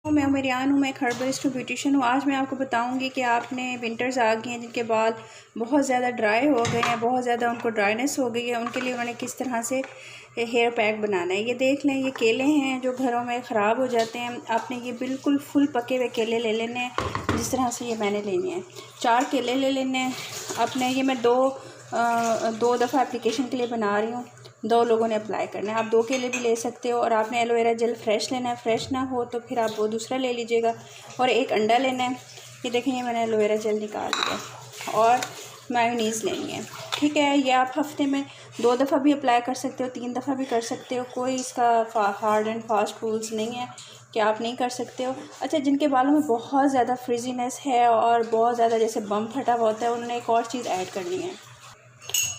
मैं उमरियान हूँ, मैं एक हर्बलिस्ट ब्यूटिशियन हूँ। आज मैं आपको बताऊँगी कि आपने विंटर्स आ गई हैं जिनके बाल बहुत ज़्यादा ड्राई हो गए हैं, बहुत ज़्यादा उनको ड्राइनेस हो गई है, उनके लिए उन्होंने किस तरह से हेयर पैक बनाना है। ये देख लें, ये केले हैं जो घरों में ख़राब हो जाते हैं। आपने ये बिल्कुल फुल पके हुए केले ले लेने हैं, जिस तरह से ये मैंने लेने हैं। 4 केले ले लेने हैं आपने। ये मैं दो दफ़ा एप्लीकेशन के लिए बना रही हूँ, 2 लोगों ने अप्लाई करना है। आप 2 केले भी ले सकते हो। और आपने एलोवेरा जेल फ्रेश लेना है, फ्रेश ना हो तो फिर आप वो दूसरा ले लीजिएगा। और 1 अंडा लेना है। ये देखें, ये मैंने एलोवेरा जेल निकाल दिया। और मायोनीज़ लेनी है, ठीक है। ये आप हफ्ते में 2 दफ़ा भी अप्लाई कर सकते हो, 3 दफ़ा भी कर सकते हो। कोई इसका हार्ड एंड फास्ट रूल्स नहीं है कि आप नहीं कर सकते हो। अच्छा, जिनके बालों में बहुत ज़्यादा फ्रिजीनेस है और बहुत ज़्यादा जैसे बम फटा हुआ होता है, उन्होंने एक और चीज़ ऐड करनी है।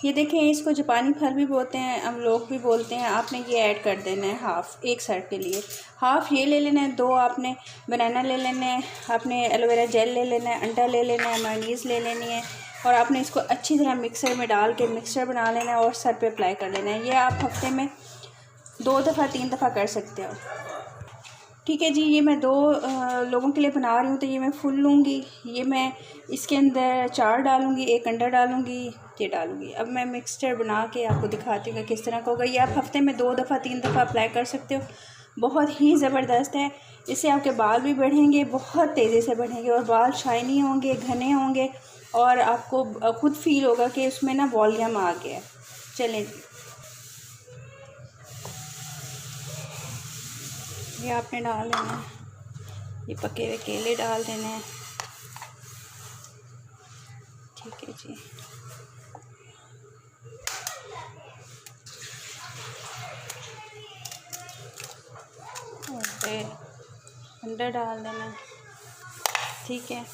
ये देखें, इसको जापानी फल भी बोलते हैं, हम लोग भी बोलते हैं। आपने ये ऐड कर देना है हाफ़, 1 सेट के लिए हाफ़ ये ले लेना है। 2 आपने बनाना ले लेना है, आपने एलोवेरा जेल ले लेना है, अंडा ले लेना है, मायोनीज़ ले लेनी है। और आपने इसको अच्छी तरह मिक्सर में डाल के मिक्सर बना लेना है और सर पे अप्लाई कर लेना है। ये आप हफ्ते में 2 दफ़ा 3 दफ़ा कर सकते हो, ठीक है जी। ये मैं 2 लोगों के लिए बना रही हूँ, तो ये मैं फुल लूँगी। ये मैं इसके अंदर 4 डालूँगी, 1 अंडा डालूँगी, ये डालूँगी। अब मैं मिक्सचर बना के आपको दिखाती हूँ कि किस तरह का होगा। ये आप हफ्ते में 2 दफ़ा 3 दफ़ा अप्लाई कर सकते हो। बहुत ही ज़बरदस्त है। इससे आपके बाल भी बढ़ेंगे, बहुत तेज़ी से बढ़ेंगे और बाल शाइनी होंगे, घने होंगे और आपको खुद फील होगा कि उसमें ना वॉल्यूम आ गया। चलें जी, ये आपने डाल देना है। ये पके हुए केले डाल देने हैं, ठीक है जी। और फिर अंडा डाल देना है, ठीक है।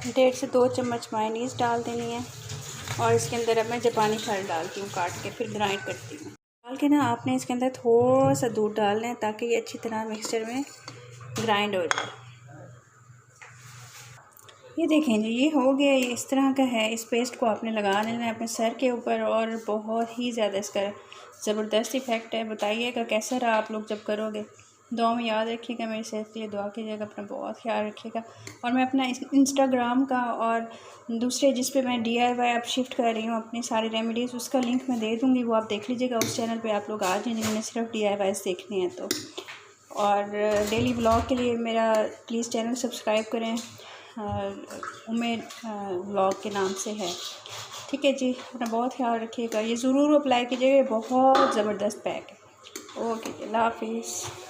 डेढ़ से 2 चम्मच मायोनीज़ डाल देनी है। और इसके अंदर अब मैं जापानी फल डालती हूँ काट के, फिर ग्राइंड करती हूँ। डाल के ना आपने इसके अंदर थोड़ा सा दूध डालना है ताकि ये अच्छी तरह मिक्सचर में ग्राइंड हो जाए। ये देखें जी, ये हो गया, ये इस तरह का है। इस पेस्ट को आपने लगा लेना है अपने सर के ऊपर और बहुत ही ज़्यादा इसका ज़बरदस्त इफ़ेक्ट है। बताइएगा कैसा रहा आप लोग जब करोगे। दुआ में याद रखिएगा, मेरी सेहत के लिए दुआ कीजिएगा, अपना बहुत ख्याल रखिएगा। और मैं अपना इंस्टाग्राम का और दूसरे जिस पे मैं DIY अब शिफ्ट कर रही हूँ अपनी सारी रेमेडीज़, उसका लिंक मैं दे दूँगी, वो आप देख लीजिएगा। उस चैनल पे आप लोग आ जाए जिन्होंने सिर्फ DIYs देखने हैं तो। और डेली व्लॉग के लिए मेरा प्लीज़ चैनल सब्सक्राइब करें, उमेर व्लॉग के नाम से है, ठीक है जी। अपना बहुत ख्याल रखिएगा। ये ज़रूर अप्लाई कीजिएगा, बहुत ज़बरदस्त पैक है। ओके जी, अल्लाह हाफिज़।